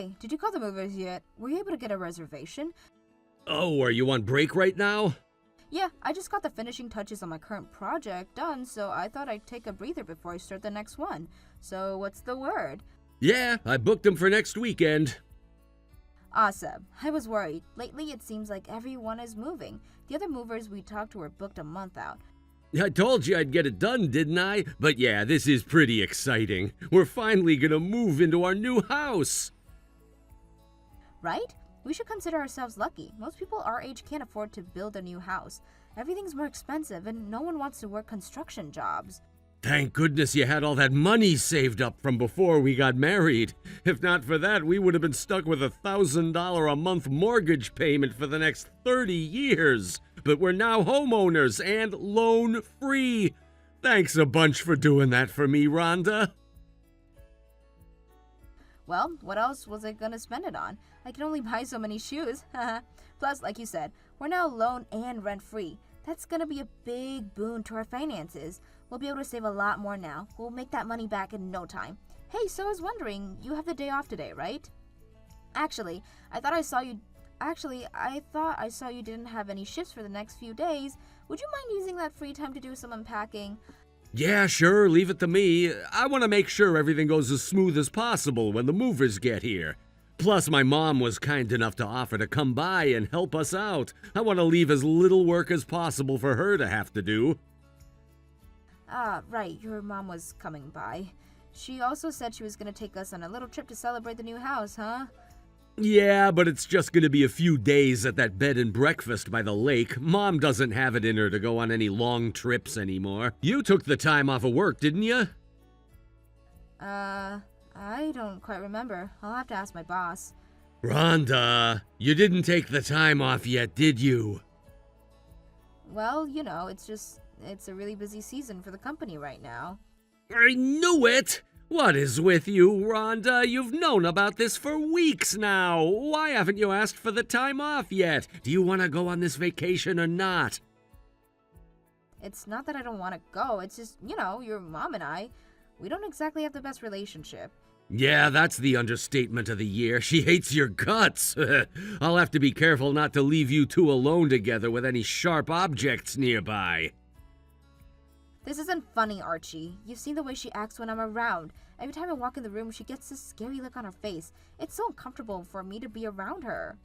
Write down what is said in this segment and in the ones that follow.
Hey, did you call the movers yet? Were you able to get a reservation? Oh, are you on break right now? Yeah, I just got the finishing touches on my current project done, so I thought I'd take a breather before I start the next one. So what's the word? Yeah, I booked them for next weekend. Awesome. I was worried. Lately it seems like everyone is moving. The other movers we talked to were booked a month out. I told you I'd get it done, didn't I? But yeah, this is pretty exciting. We're finally gonna move into our new house. Right? We should consider ourselves lucky. Most people our age can't afford to build a new house. Everything's more expensive and no one wants to work construction jobs. Thank goodness you had all that money saved up from before we got married. If not for that, we would have been stuck with a $1,000 a month mortgage payment for the next 30 years. But we're now homeowners and loan-free. Thanks a bunch for doing that for me, Rhonda. Well, what else was I gonna spend it on? I can only buy so many shoes. Plus, like you said, we're now loan and rent-free. That's gonna be a big boon to our finances. We'll be able to save a lot more now. We'll make that money back in no time. Hey, so I was wondering, you have the day off today, right? Actually, I thought I saw you didn't have any shifts for the next few days. Would you mind using that free time to do some unpacking? Yeah, sure, leave it to me. I want to make sure everything goes as smooth as possible when the movers get here. Plus, my mom was kind enough to offer to come by and help us out. I want to leave as little work as possible for her to have to do. Right, your mom was coming by. She also said she was gonna take us on a little trip to celebrate the new house, huh? Yeah, but it's just going to be a few days at that bed and breakfast by the lake. Mom doesn't have it in her to go on any long trips anymore. You took the time off of work, didn't you? I don't quite remember. I'll have to ask my boss. Rhonda, you didn't take the time off yet, did you? Well, you know, it's a really busy season for the company right now. I knew it! What is with you, Rhonda? You've known about this for weeks now. Why haven't you asked for the time off yet? Do you want to go on this vacation or not? It's not that I don't want to go. It's just, you know, your mom and I, we don't exactly have the best relationship. Yeah, that's the understatement of the year. She hates your guts. I'll have to be careful not to leave you two alone together with any sharp objects nearby. This isn't funny, Archie. You've seen the way she acts when I'm around. Every time I walk in the room, she gets this scary look on her face. It's so uncomfortable for me to be around her.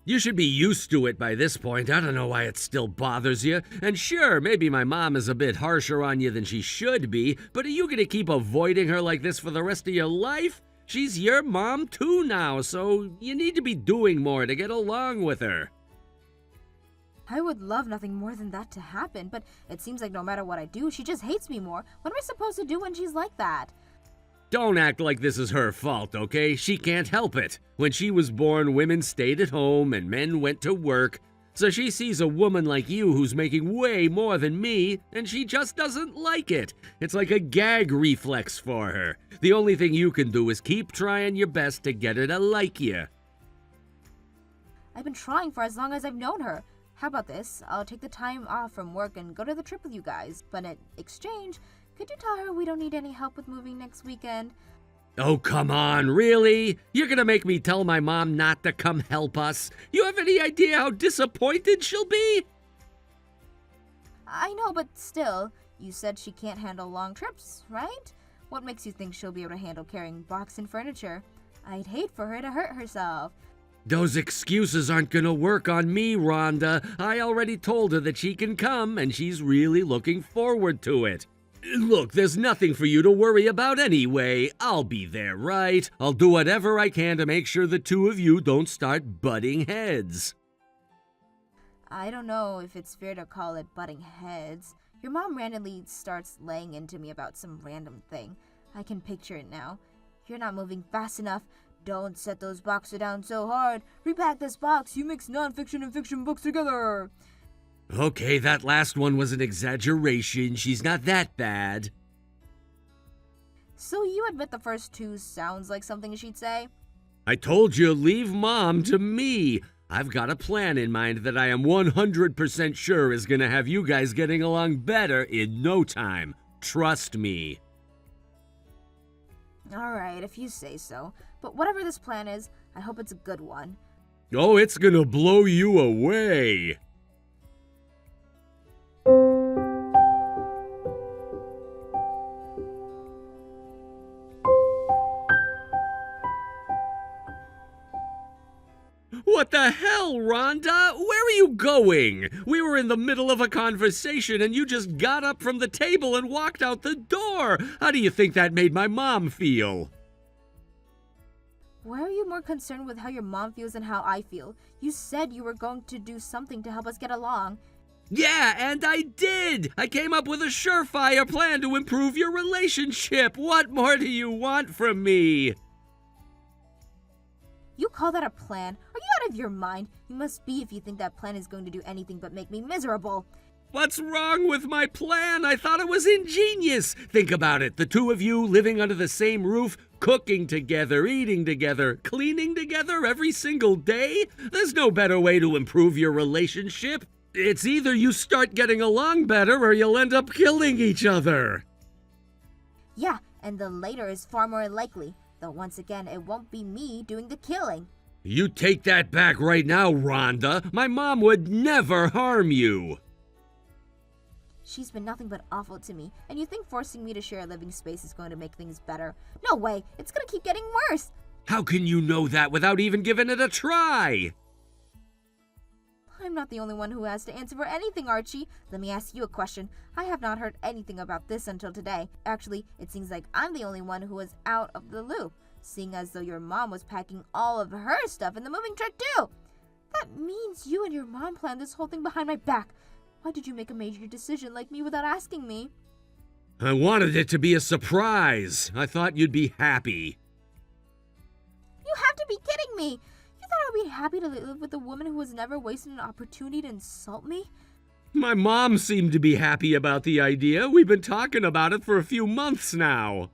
You should be used to it by this point. I don't know why it still bothers you. And sure, maybe my mom is a bit harsher on you than she should be, but are you gonna keep avoiding her like this for the rest of your life? She's your mom too now, so you need to be doing more to get along with her. I would love nothing more than that to happen, but it seems like no matter what I do, she just hates me more. What am I supposed to do when she's like that? Don't act like this is her fault, okay? She can't help it. When she was born, women stayed at home and men went to work. So she sees a woman like you who's making way more than me, and she just doesn't like it. It's like a gag reflex for her. The only thing you can do is keep trying your best to get her to like you. I've been trying for as long as I've known her. How about this? I'll take the time off from work and go to the trip with you guys. But in exchange, could you tell her we don't need any help with moving next weekend? Oh, come on, really? You're gonna make me tell my mom not to come help us? You have any idea how disappointed she'll be? I know, but still, you said she can't handle long trips, right? What makes you think she'll be able to handle carrying box and furniture? I'd hate for her to hurt herself. Those excuses aren't gonna work on me, Rhonda. I already told her that she can come, and she's really looking forward to it. Look, there's nothing for you to worry about anyway. I'll be there, right? I'll do whatever I can to make sure the two of you don't start butting heads. I don't know if it's fair to call it butting heads. Your mom randomly starts laying into me about some random thing. I can picture it now. You're not moving fast enough. Don't set those boxes down so hard. Repack this box. You mix nonfiction and fiction books together. Okay, that last one was an exaggeration. She's not that bad. So you admit the first two sounds like something she'd say? I told you, leave Mom to me. I've got a plan in mind that I am 100% sure is gonna have you guys getting along better in no time. Trust me. Alright, if you say so. But whatever this plan is, I hope it's a good one. Oh, it's gonna blow you away. What the hell, Rhonda? Where are you going? We were in the middle of a conversation and you just got up from the table and walked out the door. How do you think that made my mom feel? Why are you more concerned with how your mom feels than how I feel? You said you were going to do something to help us get along. Yeah, and I did! I came up with a surefire plan to improve your relationship. What more do you want from me? You call that a plan? Are you out of your mind? You must be if you think that plan is going to do anything but make me miserable. What's wrong with my plan? I thought it was ingenious. Think about it. The two of you living under the same roof, cooking together, eating together, cleaning together every single day? There's no better way to improve your relationship. It's either you start getting along better or you'll end up killing each other. Yeah, and the later is far more likely. Though once again, it won't be me doing the killing. You take that back right now, Rhonda. My mom would never harm you. She's been nothing but awful to me, and you think forcing me to share a living space is going to make things better? No way, it's going to keep getting worse. How can you know that without even giving it a try? I'm not the only one who has to answer for anything, Archie. Let me ask you a question. I have not heard anything about this until today. Actually, it seems like I'm the only one who was out of the loop, seeing as though your mom was packing all of her stuff in the moving truck too. That means you and your mom planned this whole thing behind my back. Why did you make a major decision like me without asking me? I wanted it to be a surprise. I thought you'd be happy. You have to be kidding me! You thought I would be happy to live with a woman who has never wasted an opportunity to insult me? My mom seemed to be happy about the idea. We've been talking about it for a few months now.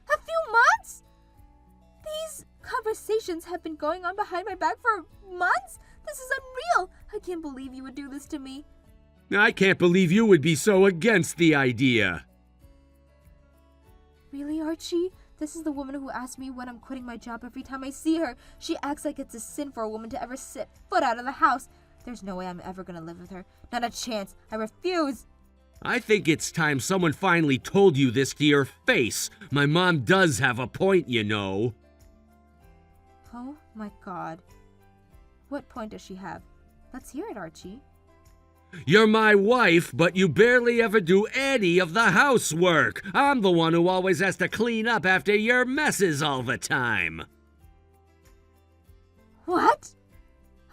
A few months? These conversations have been going on behind my back for months? This is unreal! I can't believe you would do this to me. I can't believe you would be so against the idea. Really, Archie? This is the woman who asks me when I'm quitting my job every time I see her. She acts like it's a sin for a woman to ever set foot out of the house. There's no way I'm ever gonna live with her. Not a chance. I refuse. I think it's time someone finally told you this to your face. My mom does have a point, you know. Oh my god. What point does she have? Let's hear it, Archie. You're my wife, but you barely ever do any of the housework. I'm the one who always has to clean up after your messes all the time. What?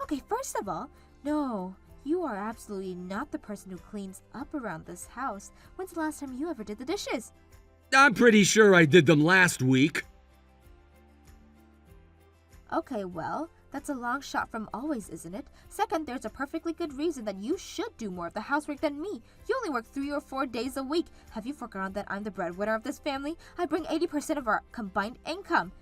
Okay, first of all, no, you are absolutely not the person who cleans up around this house. When's the last time you ever did the dishes? I'm pretty sure I did them last week. Okay, well, that's a long shot from always, isn't it? Second, there's a perfectly good reason that you should do more of the housework than me. You only work 3 or 4 days a week. Have you forgotten that I'm the breadwinner of this family? I bring 80% of our combined income.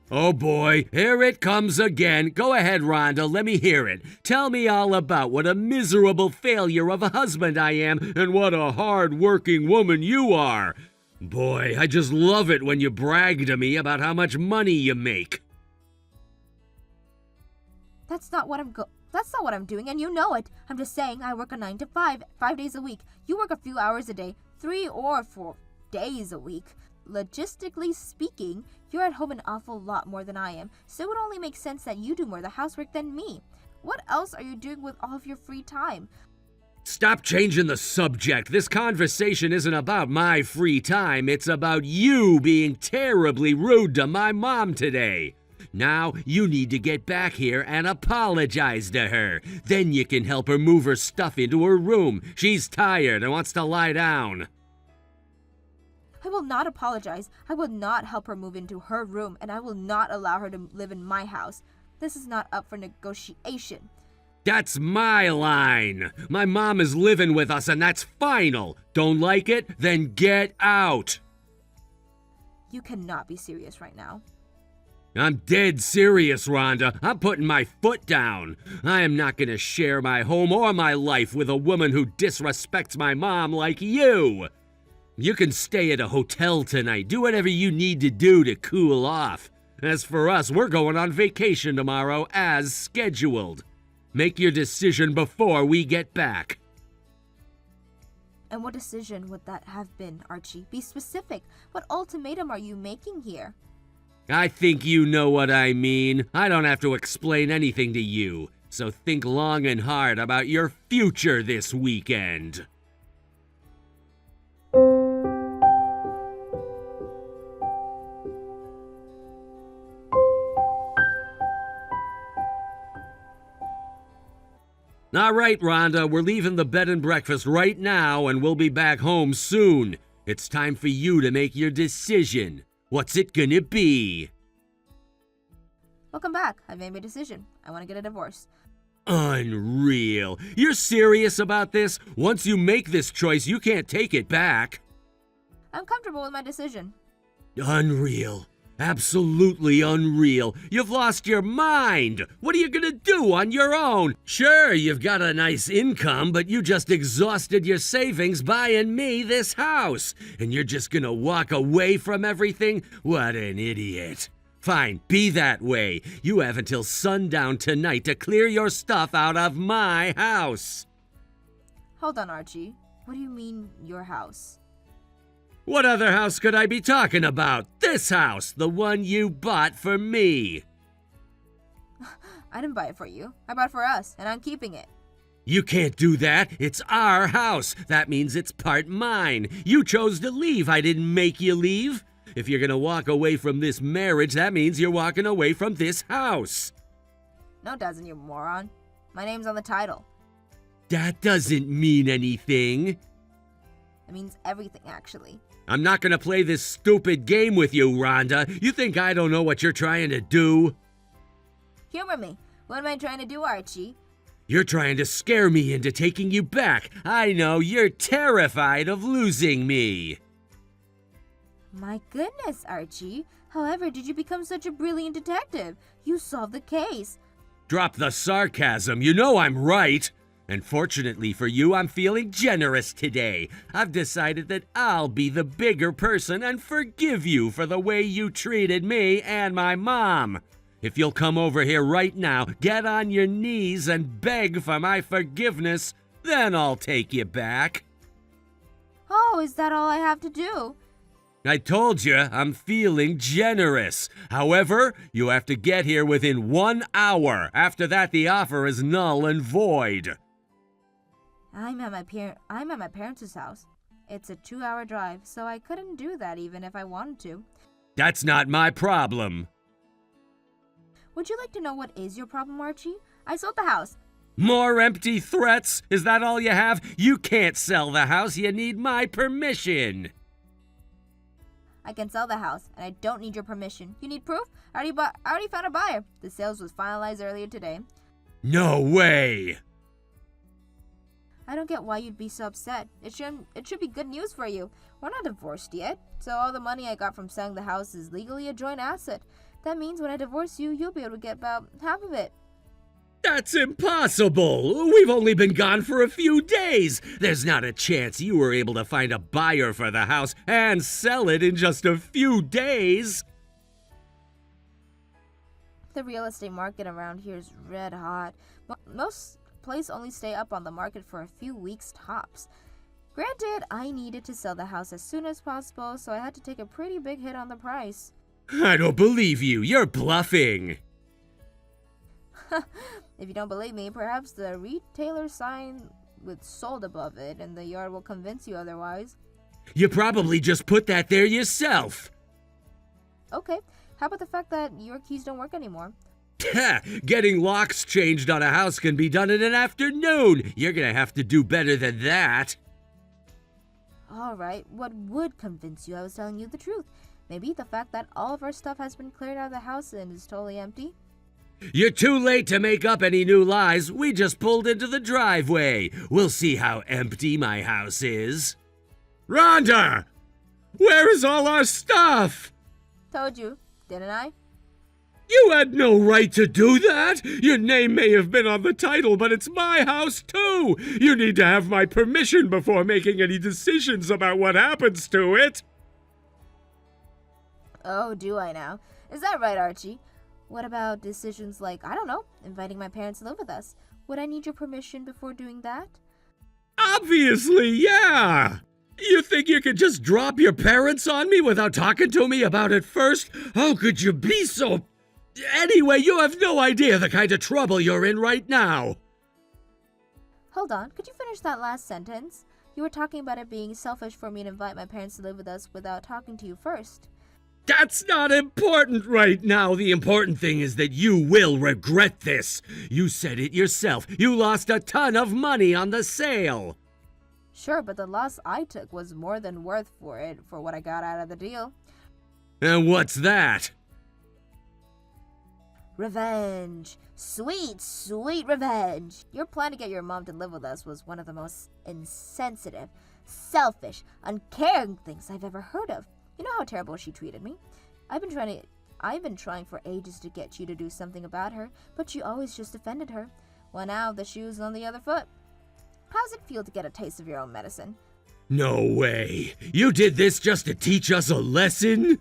Oh boy, here it comes again. Go ahead, Rhonda, let me hear it. Tell me all about what a miserable failure of a husband I am and what a hard-working woman you are. Boy, I just love it when you brag to me about how much money you make. That's not what I'm doing, and you know it. I'm just saying I work a 9 to 5, 5 days a week. You work a few hours a day, 3 or 4 days a week. Logistically speaking, you're at home an awful lot more than I am, so it would only make sense that you do more of the housework than me. What else are you doing with all of your free time? Stop changing the subject. This conversation isn't about my free time. It's about you being terribly rude to my mom today. Now, you need to get back here and apologize to her. Then you can help her move her stuff into her room. She's tired and wants to lie down. I will not apologize. I will not help her move into her room, and I will not allow her to live in my house. This is not up for negotiation. That's my line. My mom is living with us, and that's final. Don't like it? Then get out. You cannot be serious right now. I'm dead serious, Rhonda. I'm putting my foot down. I am not going to share my home or my life with a woman who disrespects my mom like you. You can stay at a hotel tonight. Do whatever you need to do to cool off. As for us, we're going on vacation tomorrow as scheduled. Make your decision before we get back. And what decision would that have been, Archie? Be specific. What ultimatum are you making here? I think you know what I mean. I don't have to explain anything to you. So think long and hard about your future this weekend. All right, Rhonda, we're leaving the bed and breakfast right now, and we'll be back home soon. It's time for you to make your decision. What's it gonna be? Welcome back. I've made my decision. I want to get a divorce. Unreal. You're serious about this? Once you make this choice, you can't take it back. I'm comfortable with my decision. Unreal. Absolutely unreal. You've lost your mind. What are you gonna do on your own? Sure, you've got a nice income, but you just exhausted your savings buying me this house. And you're just gonna walk away from everything? What an idiot. Fine, be that way. You have until sundown tonight to clear your stuff out of my house. Hold on, Archie. What do you mean, your house? What other house could I be talking about? This house, the one you bought for me. I didn't buy it for you. I bought it for us, and I'm keeping it. You can't do that. It's our house. That means it's part mine. You chose to leave. I didn't make you leave. If you're gonna walk away from this marriage, that means you're walking away from this house. No, it doesn't, you moron. My name's on the title. That doesn't mean anything. It means everything, actually. I'm not gonna play this stupid game with you, Rhonda. You think I don't know what you're trying to do? Humor me. What am I trying to do, Archie? You're trying to scare me into taking you back. I know, you're terrified of losing me. My goodness, Archie. However, did you become such a brilliant detective? You solved the case. Drop the sarcasm. You know I'm right. And fortunately for you, I'm feeling generous today. I've decided that I'll be the bigger person and forgive you for the way you treated me and my mom. If you'll come over here right now, get on your knees and beg for my forgiveness, then I'll take you back. Oh, is that all I have to do? I told you, I'm feeling generous. However, you have to get here within 1 hour. After that, the offer is null and void. I'm at my parents' house. It's a 2-hour drive, so I couldn't do that even if I wanted to. That's not my problem. Would you like to know what is your problem, Archie? I sold the house. More empty threats? Is that all you have? You can't sell the house. You need my permission. I can sell the house, and I don't need your permission. You need proof? I already found a buyer. The sales was finalized earlier today. No way! I don't get why you'd be so upset. It should be good news for you. We're not divorced yet, so all the money I got from selling the house is legally a joint asset. That means when I divorce you, you'll be able to get about half of it. That's impossible! We've only been gone for a few days! There's not a chance you were able to find a buyer for the house and sell it in just a few days! The real estate market around here is red hot. Most places only stay up on the market for a few weeks tops. Granted, I needed to sell the house as soon as possible, so I had to take a pretty big hit on the price. I don't believe you! You're bluffing! If you don't believe me, perhaps the retailer sign with sold above it and the yard will convince you otherwise. You probably just put that there yourself. Okay, how about the fact that your keys don't work anymore? Getting locks changed on a house can be done in an afternoon. You're gonna have to do better than that. Alright, what would convince you I was telling you the truth? Maybe the fact that all of our stuff has been cleared out of the house and is totally empty? You're too late to make up any new lies. We just pulled into the driveway. We'll see how empty my house is. Rhonda! Where is all our stuff? Told you, didn't I? You had no right to do that! Your name may have been on the title, but it's my house too! You need to have my permission before making any decisions about what happens to it! Oh, do I now? Is that right, Archie? What about decisions like, I don't know, inviting my parents to live with us? Would I need your permission before doing that? Obviously, yeah! You think you could just drop your parents on me without talking to me about it first? How could you be so... Anyway, you have no idea the kind of trouble you're in right now. Hold on, could you finish that last sentence? You were talking about it being selfish for me to invite my parents to live with us without talking to you first. That's not important right now. The important thing is that you will regret this. You said it yourself. You lost a ton of money on the sale. Sure, but the loss I took was more than worth for what I got out of the deal. And what's that? Revenge. Sweet, sweet revenge. Your plan to get your mom to live with us was one of the most insensitive, selfish, uncaring things I've ever heard of. You know how terrible she treated me? I've been trying for ages to get you to do something about her, but you always just defended her. Well, now the shoe's on the other foot. How's it feel to get a taste of your own medicine? No way. You did this just to teach us a lesson?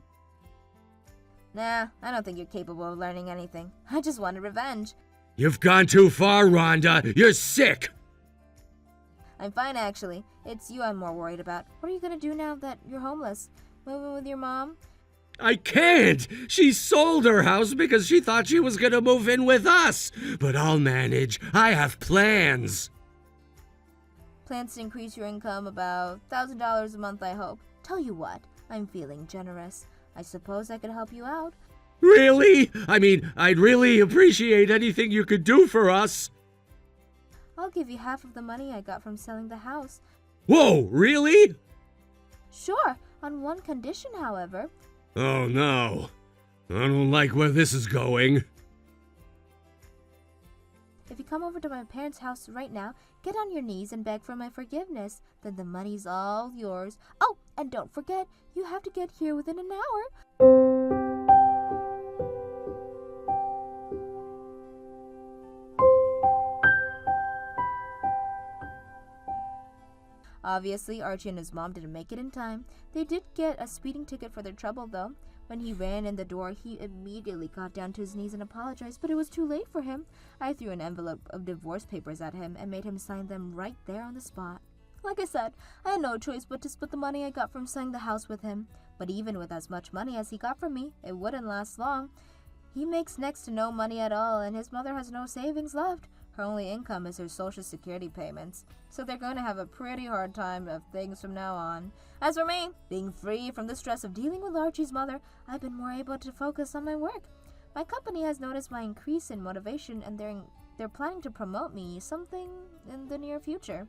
Nah, I don't think you're capable of learning anything. I just wanted revenge. You've gone too far, Rhonda. You're sick. I'm fine, actually. It's you I'm more worried about. What are you gonna do now that you're homeless? Moving with your mom? I can't! She sold her house because she thought she was gonna move in with us! But I'll manage. I have plans. Plans to increase your income about $1,000 a month, I hope. Tell you what, I'm feeling generous. I suppose I could help you out. Really? I mean, I'd really appreciate anything you could do for us. I'll give you half of the money I got from selling the house. Whoa, really? Sure, on one condition, however. Oh no. I don't like where this is going. If you come over to my parents' house right now, get on your knees and beg for my forgiveness. Then the money's all yours. Oh, and don't forget, you have to get here within an hour. Obviously, Archie and his mom didn't make it in time. They did get a speeding ticket for their trouble, though. When he ran in the door, he immediately got down to his knees and apologized, but it was too late for him. I threw an envelope of divorce papers at him and made him sign them right there on the spot. Like I said, I had no choice but to split the money I got from selling the house with him. But even with as much money as he got from me, it wouldn't last long. He makes next to no money at all, and his mother has no savings left. Her only income is her Social Security payments, so they're going to have a pretty hard time of things from now on. As for me, being free from the stress of dealing with Archie's mother, I've been more able to focus on my work. My company has noticed my increase in motivation, and they're planning to promote me something in the near future.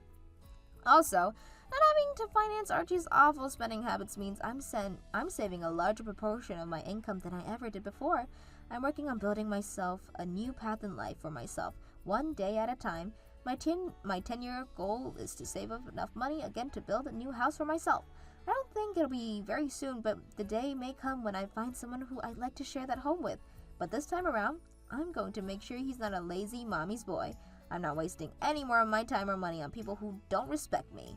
Also, not having to finance Archie's awful spending habits means I'm saving a larger proportion of my income than I ever did before. I'm working on building myself a new path in life for myself, one day at a time. My 10-year goal is to save up enough money again to build a new house for myself. I don't think it'll be very soon, but the day may come when I find someone who I'd like to share that home with. But this time around, I'm going to make sure he's not a lazy mommy's boy. I'm not wasting any more of my time or money on people who don't respect me.